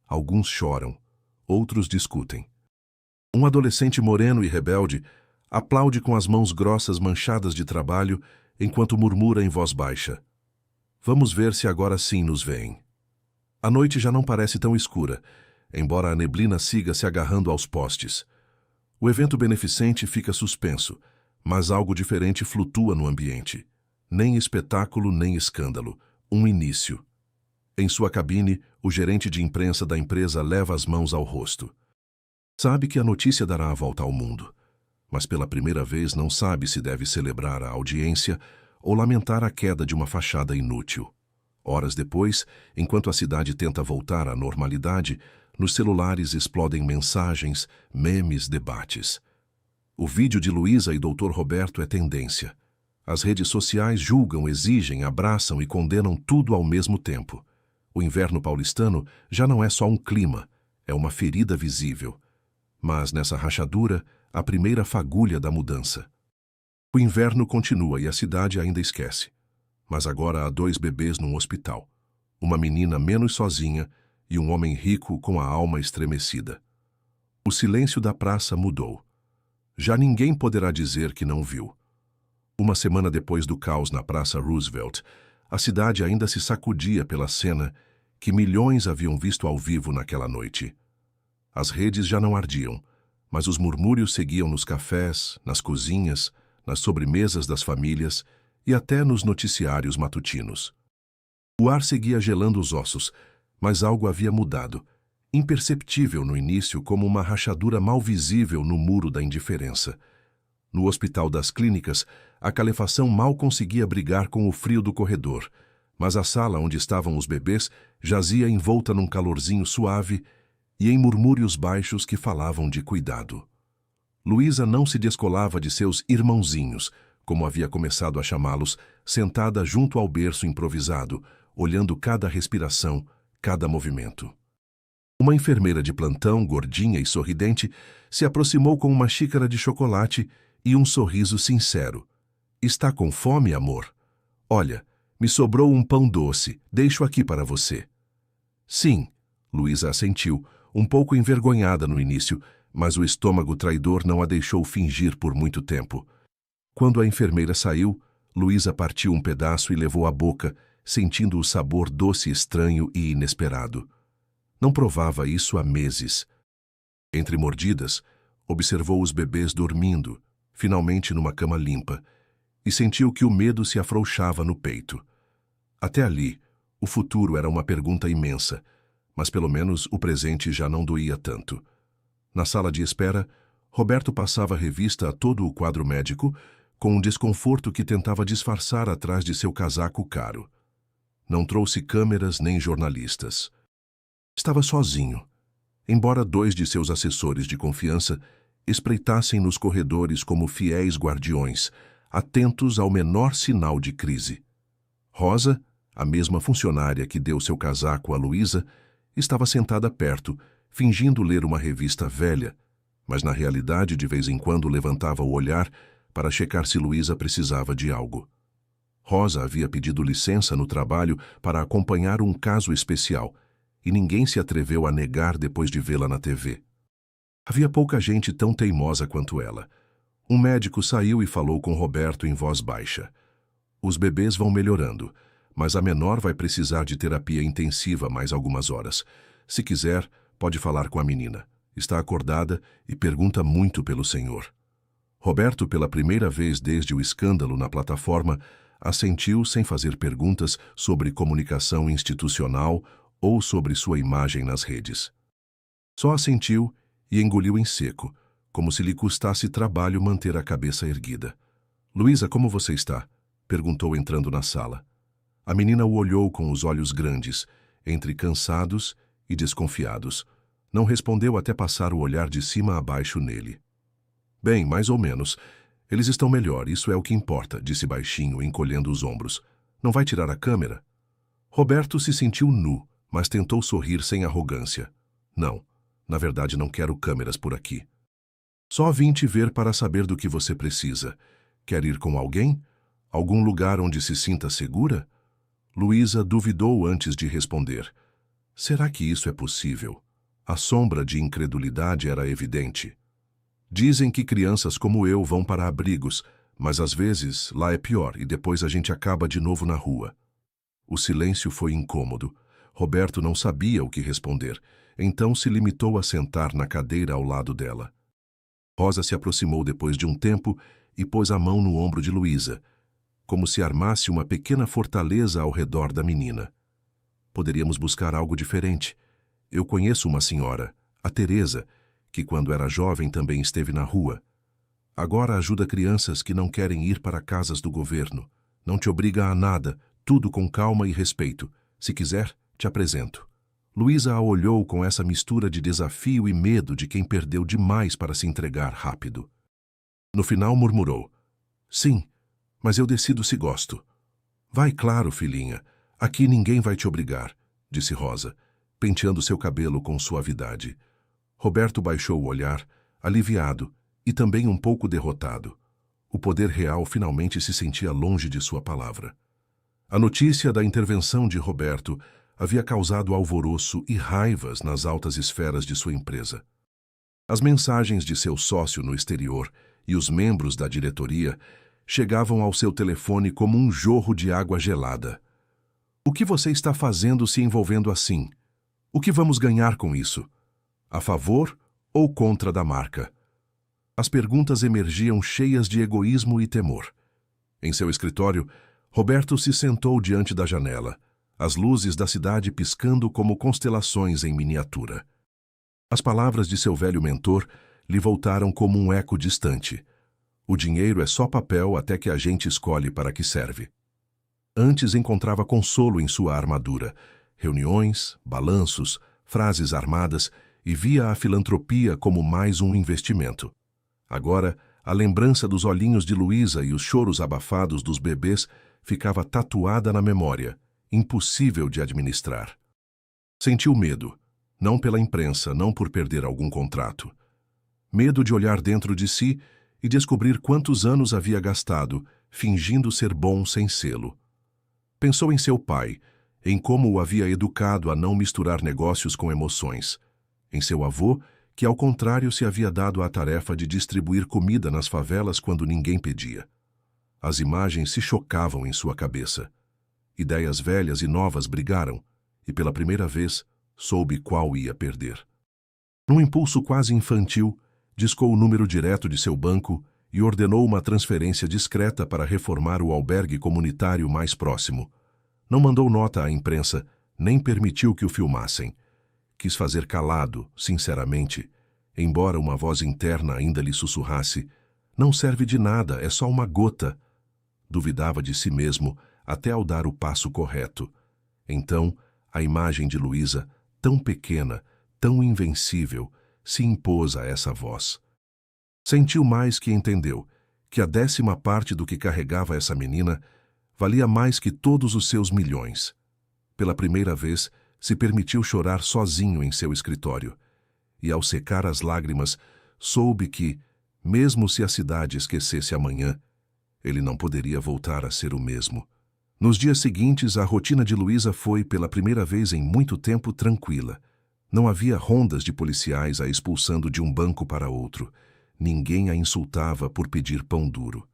Alguns choram, outros discutem. Um adolescente moreno e rebelde aplaude com as mãos grossas manchadas de trabalho enquanto murmura em voz baixa. Vamos ver se agora sim nos veem. A noite já não parece tão escura, embora a neblina siga se agarrando aos postes. O evento beneficente fica suspenso, mas algo diferente flutua no ambiente. Nem espetáculo, nem escândalo. Um início. Em sua cabine, o gerente de imprensa da empresa leva as mãos ao rosto. Sabe que a notícia dará a volta ao mundo, mas pela primeira vez não sabe se deve celebrar a audiência ou lamentar a queda de uma fachada inútil. Horas depois, enquanto a cidade tenta voltar à normalidade, nos celulares explodem mensagens, memes, debates. O vídeo de Luísa e Dr. Roberto é tendência. As redes sociais julgam, exigem, abraçam e condenam tudo ao mesmo tempo. O inverno paulistano já não é só um clima, é uma ferida visível. Mas nessa rachadura, a primeira fagulha da mudança. O inverno continua e a cidade ainda esquece. Mas agora há 2 bebês num hospital. uma menina menos sozinha e um homem rico com a alma estremecida. O silêncio da praça mudou. Já ninguém poderá dizer que não viu. Uma semana depois do caos na Praça Roosevelt, a cidade ainda se sacudia pela cena que milhões haviam visto ao vivo naquela noite. As redes já não ardiam, mas os murmúrios seguiam nos cafés, nas cozinhas, nas sobremesas das famílias e até nos noticiários matutinos. O ar seguia gelando os ossos, mas algo havia mudado, imperceptível no início como uma rachadura mal visível no muro da indiferença. No Hospital das Clínicas, a calefação mal conseguia brigar com o frio do corredor, mas a sala onde estavam os bebês jazia envolta num calorzinho suave e em murmúrios baixos que falavam de cuidado. Luísa não se descolava de seus irmãozinhos, como havia começado a chamá-los, sentada junto ao berço improvisado, olhando cada respiração, cada movimento. Uma enfermeira de plantão, gordinha e sorridente, se aproximou com uma xícara de chocolate e um sorriso sincero. "Está com fome, amor? Olha, me sobrou um pão doce, deixo aqui para você." "Sim," Luísa assentiu, um pouco envergonhada no início, mas o estômago traidor não a deixou fingir por muito tempo. Quando a enfermeira saiu, Luísa partiu um pedaço e levou à boca, sentindo o sabor doce estranho e inesperado. Não provava isso há meses. Entre mordidas, observou os bebês dormindo, finalmente numa cama limpa, e sentiu que o medo se afrouxava no peito. Até ali, o futuro era uma pergunta imensa, mas pelo menos o presente já não doía tanto. Na sala de espera, Roberto passava revista a todo o quadro médico, com um desconforto que tentava disfarçar atrás de seu casaco caro. Não trouxe câmeras nem jornalistas. Estava sozinho, embora 2 de seus assessores de confiança espreitassem nos corredores como fiéis guardiões, atentos ao menor sinal de crise. Rosa, a mesma funcionária que deu seu casaco a Luísa, estava sentada perto, fingindo ler uma revista velha, mas na realidade de vez em quando levantava o olhar para checar se Luísa precisava de algo. Rosa havia pedido licença no trabalho para acompanhar um caso especial, e ninguém se atreveu a negar depois de vê-la na TV. Havia pouca gente tão teimosa quanto ela. Um médico saiu e falou com Roberto em voz baixa. "Os bebês vão melhorando, mas a menor vai precisar de terapia intensiva mais algumas horas. Se quiser, pode falar com a menina. Está acordada e pergunta muito pelo senhor." Roberto, pela primeira vez desde o escândalo na plataforma, assentiu sem fazer perguntas sobre comunicação institucional ou sobre sua imagem nas redes. Só assentiu e engoliu em seco, como se lhe custasse trabalho manter a cabeça erguida. "Luísa, como você está?" perguntou entrando na sala. A menina o olhou com os olhos grandes, entre cansados e desconfiados. Não respondeu até passar o olhar de cima a baixo nele. "Bem, mais ou menos. Eles estão melhor, isso é o que importa", disse baixinho, encolhendo os ombros. "Não vai tirar a câmera?" Roberto se sentiu nu, mas tentou sorrir sem arrogância. "Não, na verdade não quero câmeras por aqui. Só vim te ver para saber do que você precisa. Quer ir com alguém? Algum lugar onde se sinta segura?" Luísa duvidou antes de responder. Será que isso é possível? A sombra de incredulidade era evidente. "Dizem que crianças como eu vão para abrigos, mas às vezes lá é pior e depois a gente acaba de novo na rua." O silêncio foi incômodo. Roberto não sabia o que responder, então se limitou a sentar na cadeira ao lado dela. Rosa se aproximou depois de um tempo e pôs a mão no ombro de Luísa, como se armasse uma pequena fortaleza ao redor da menina. "Poderíamos buscar algo diferente. Eu conheço uma senhora, a Teresa, que quando era jovem também esteve na rua. Agora ajuda crianças que não querem ir para casas do governo. Não te obriga a nada, tudo com calma e respeito. Se quiser, te apresento." Luísa a olhou com essa mistura de desafio e medo de quem perdeu demais para se entregar rápido. No final murmurou: "Sim, mas eu decido se gosto." "Vai, claro, filhinha. Aqui ninguém vai te obrigar", disse Rosa, penteando seu cabelo com suavidade. Roberto baixou o olhar, aliviado e também um pouco derrotado. O poder real finalmente se sentia longe de sua palavra. A notícia da intervenção de Roberto havia causado alvoroço e raivas nas altas esferas de sua empresa. As mensagens de seu sócio no exterior e os membros da diretoria chegavam ao seu telefone como um jorro de água gelada. O que você está fazendo se envolvendo assim? O que vamos ganhar com isso? A favor ou contra da marca? As perguntas emergiam cheias de egoísmo e temor. Em seu escritório, Roberto se sentou diante da janela, as luzes da cidade piscando como constelações em miniatura. As palavras de seu velho mentor lhe voltaram como um eco distante. O dinheiro é só papel até que a gente escolhe para que serve. Antes encontrava consolo em sua armadura, reuniões, balanços, frases armadas e via a filantropia como mais um investimento. Agora, a lembrança dos olhinhos de Luísa e os choros abafados dos bebês ficava tatuada na memória, impossível de administrar. Sentiu medo, não pela imprensa, não por perder algum contrato. Medo de olhar dentro de si e descobrir quantos anos havia gastado, fingindo ser bom sem sê-lo. Pensou em seu pai, em como o havia educado a não misturar negócios com emoções. Em seu avô, que ao contrário se havia dado a tarefa de distribuir comida nas favelas quando ninguém pedia. As imagens se chocavam em sua cabeça. Ideias velhas e novas brigaram, e pela primeira vez soube qual ia perder. Num impulso quase infantil, discou o número direto de seu banco e ordenou uma transferência discreta para reformar o albergue comunitário mais próximo. Não mandou nota à imprensa, nem permitiu que o filmassem. Quis fazer calado, sinceramente, embora uma voz interna ainda lhe sussurrasse: não serve de nada, é só uma gota. Duvidava de si mesmo até ao dar o passo correto. Então, a imagem de Luísa, tão pequena, tão invencível, se impôs a essa voz. Sentiu mais que entendeu que a 10ª parte do que carregava essa menina valia mais que todos os seus milhões. Pela primeira vez, se permitiu chorar sozinho em seu escritório. E ao secar as lágrimas, soube que, mesmo se a cidade esquecesse amanhã, ele não poderia voltar a ser o mesmo. Nos dias seguintes, a rotina de Luísa foi, pela primeira vez em muito tempo, tranquila. Não havia rondas de policiais a expulsando de um banco para outro. Ninguém a insultava por pedir pão duro.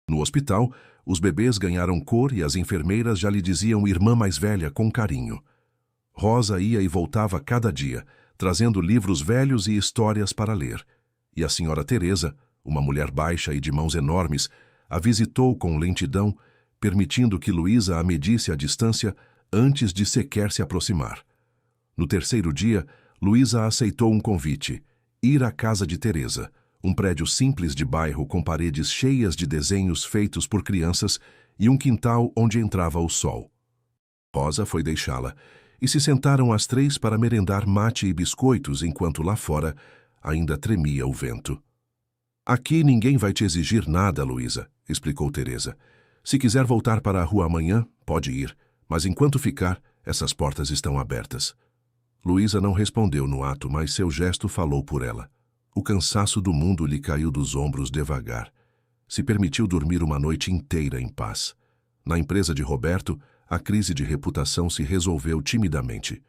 No hospital, os bebês ganharam cor e as enfermeiras já lhe diziam irmã mais velha com carinho. Rosa ia e voltava cada dia, trazendo livros velhos e histórias para ler. E a senhora Teresa, uma mulher baixa e de mãos enormes, a visitou com lentidão, permitindo que Luísa a medisse a distância antes de sequer se aproximar. No terceiro dia, Luísa aceitou um convite: ir à casa de Teresa, um prédio simples de bairro com paredes cheias de desenhos feitos por crianças e um quintal onde entrava o sol. Rosa foi deixá-la, e se sentaram as três para merendar mate e biscoitos enquanto lá fora ainda tremia o vento. Aqui ninguém vai te exigir nada, Luísa, explicou Teresa. Se quiser voltar para a rua amanhã, pode ir, mas enquanto ficar, essas portas estão abertas. Luísa não respondeu no ato, mas seu gesto falou por ela. O cansaço do mundo lhe caiu dos ombros devagar. Se permitiu dormir uma noite inteira em paz. Na empresa de Roberto, a crise de reputação se resolveu timidamente.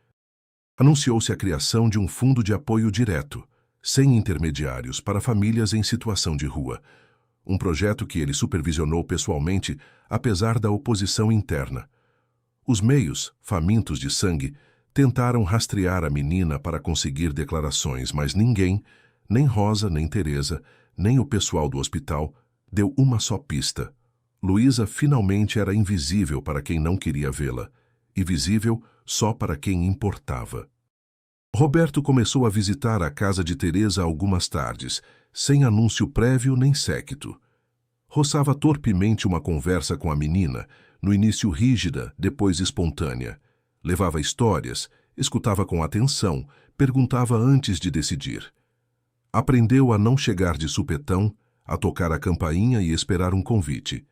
Anunciou-se a criação de um fundo de apoio direto, sem intermediários, para famílias em situação de rua. Um projeto que ele supervisionou pessoalmente, apesar da oposição interna. Os meios, famintos de sangue, tentaram rastrear a menina para conseguir declarações, mas ninguém, nem Rosa, nem Teresa, nem o pessoal do hospital, deu uma só pista. Luísa finalmente era invisível para quem não queria vê-la, e visível só para quem importava. Roberto começou a visitar a casa de Teresa algumas tardes, sem anúncio prévio nem séquito. Roçava torpemente uma conversa com a menina, no início rígida, depois espontânea. Levava histórias, escutava com atenção, perguntava antes de decidir. Aprendeu a não chegar de supetão, a tocar a campainha e esperar um convite.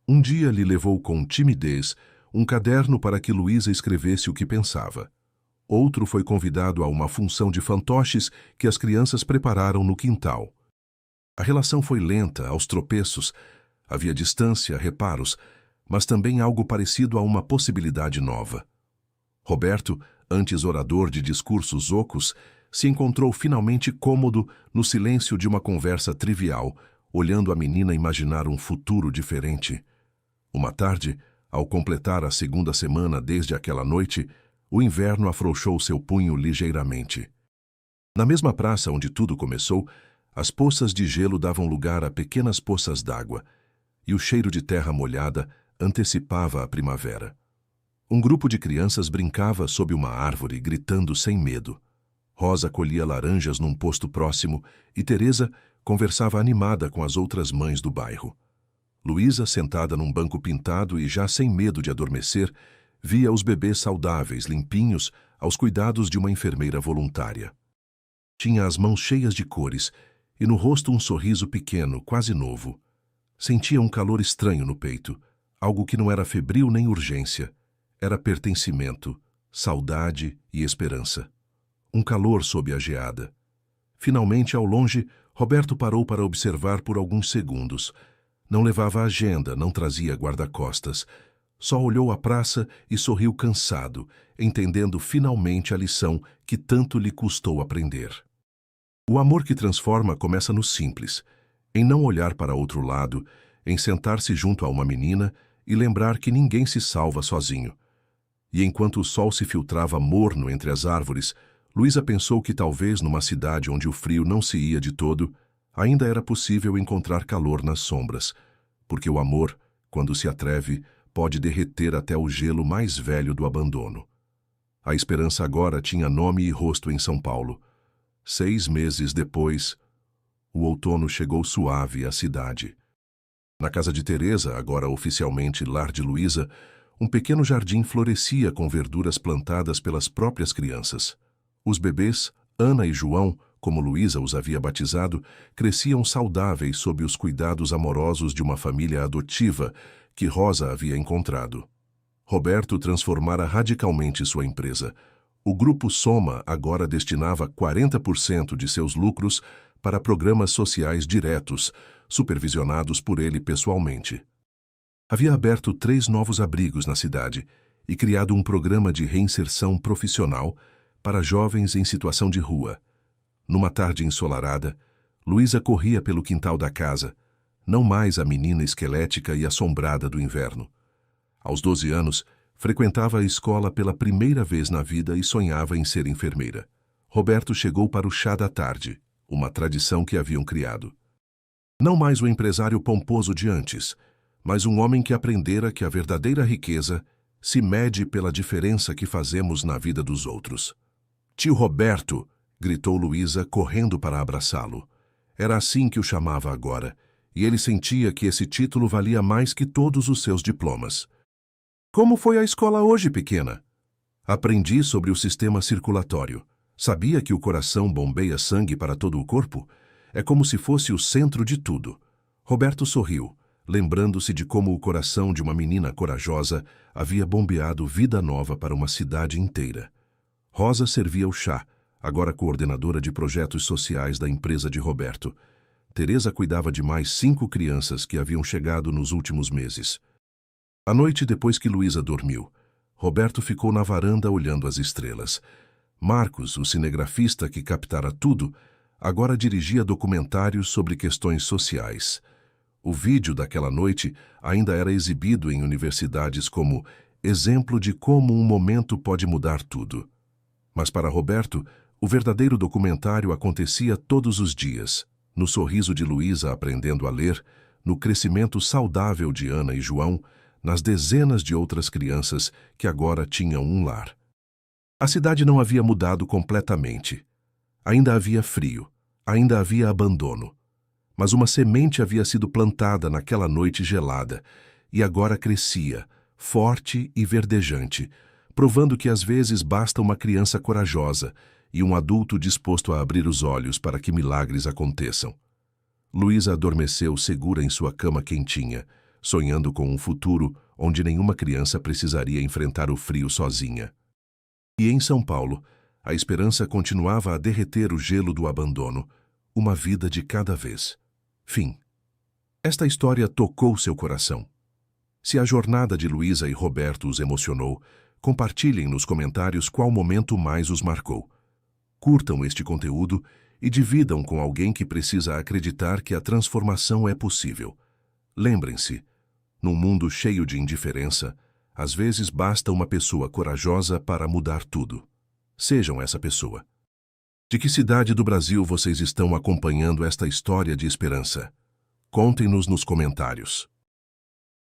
Um dia lhe levou com timidez um caderno para que Luísa escrevesse o que pensava. Outro foi convidado a uma função de fantoches que as crianças prepararam no quintal. A relação foi lenta, aos tropeços. Havia distância, reparos, mas também algo parecido a uma possibilidade nova. Roberto, antes orador de discursos ocos, se encontrou finalmente cômodo no silêncio de uma conversa trivial, olhando a menina imaginar um futuro diferente. Uma tarde, ao completar a segunda semana desde aquela noite, o inverno afrouxou seu punho ligeiramente. Na mesma praça onde tudo começou, as poças de gelo davam lugar a pequenas poças d'água, e o cheiro de terra molhada antecipava a primavera. Um grupo de crianças brincava sob uma árvore, gritando sem medo. Rosa colhia laranjas num posto próximo e Teresa conversava animada com as outras mães do bairro. Luísa, sentada num banco pintado e já sem medo de adormecer, via os bebês saudáveis, limpinhos, aos cuidados de uma enfermeira voluntária. Tinha as mãos cheias de cores e no rosto um sorriso pequeno, quase novo. Sentia um calor estranho no peito, algo que não era febril nem urgência. Era pertencimento, saudade e esperança. Um calor sob a geada. Finalmente, ao longe, Roberto parou para observar por alguns segundos. Não levava agenda, não trazia guarda-costas. Só olhou a praça e sorriu cansado, entendendo finalmente a lição que tanto lhe custou aprender. O amor que transforma começa no simples, em não olhar para outro lado, em sentar-se junto a uma menina e lembrar que ninguém se salva sozinho. E enquanto o sol se filtrava morno entre as árvores, Luísa pensou que talvez numa cidade onde o frio não se ia de todo, ainda era possível encontrar calor nas sombras, porque o amor, quando se atreve, pode derreter até o gelo mais velho do abandono. A esperança agora tinha nome e rosto em São Paulo. 6 meses depois, o outono chegou suave à cidade. Na casa de Teresa, agora oficialmente lar de Luísa, um pequeno jardim florescia com verduras plantadas pelas próprias crianças. Os bebês, Ana e João, como Luísa os havia batizado, cresciam saudáveis sob os cuidados amorosos de uma família adotiva que Rosa havia encontrado. Roberto transformara radicalmente sua empresa. O Grupo Soma agora destinava 40% de seus lucros para programas sociais diretos, supervisionados por ele pessoalmente. Havia aberto 3 novos abrigos na cidade e criado um programa de reinserção profissional para jovens em situação de rua. Numa tarde ensolarada, Luísa corria pelo quintal da casa, não mais a menina esquelética e assombrada do inverno. Aos 12 anos, frequentava a escola pela primeira vez na vida e sonhava em ser enfermeira. Roberto chegou para o chá da tarde, uma tradição que haviam criado. Não mais o empresário pomposo de antes, mas um homem que aprendera que a verdadeira riqueza se mede pela diferença que fazemos na vida dos outros. Tio Roberto! Gritou Luísa, correndo para abraçá-lo. Era assim que o chamava agora, e ele sentia que esse título valia mais que todos os seus diplomas. Como foi a escola hoje, pequena? Aprendi sobre o sistema circulatório. Sabia que o coração bombeia sangue para todo o corpo? É como se fosse o centro de tudo. Roberto sorriu, lembrando-se de como o coração de uma menina corajosa havia bombeado vida nova para uma cidade inteira. Rosa servia o chá, agora coordenadora de projetos sociais da empresa de Roberto. Teresa cuidava de mais 5 crianças que haviam chegado nos últimos meses. À noite, depois que Luísa dormiu, Roberto ficou na varanda olhando as estrelas. Marcos, o cinegrafista que captara tudo, agora dirigia documentários sobre questões sociais. O vídeo daquela noite ainda era exibido em universidades como exemplo de como um momento pode mudar tudo. Mas para Roberto, o verdadeiro documentário acontecia todos os dias, no sorriso de Luísa aprendendo a ler, no crescimento saudável de Ana e João, nas dezenas de outras crianças que agora tinham um lar. A cidade não havia mudado completamente. Ainda havia frio, ainda havia abandono. Mas uma semente havia sido plantada naquela noite gelada e agora crescia, forte e verdejante, provando que às vezes basta uma criança corajosa e um adulto disposto a abrir os olhos para que milagres aconteçam. Luísa adormeceu segura em sua cama quentinha, sonhando com um futuro onde nenhuma criança precisaria enfrentar o frio sozinha. E em São Paulo, a esperança continuava a derreter o gelo do abandono, uma vida de cada vez. Fim. Esta história tocou seu coração. Se a jornada de Luísa e Roberto os emocionou, Compartilhem nos comentários qual momento mais os marcou. Curtam este conteúdo e dividam com alguém que precisa acreditar que a transformação é possível. Lembrem-se, num mundo cheio de indiferença, às vezes basta uma pessoa corajosa para mudar tudo. Sejam essa pessoa. De que cidade do Brasil vocês estão acompanhando esta história de esperança? Contem-nos nos comentários.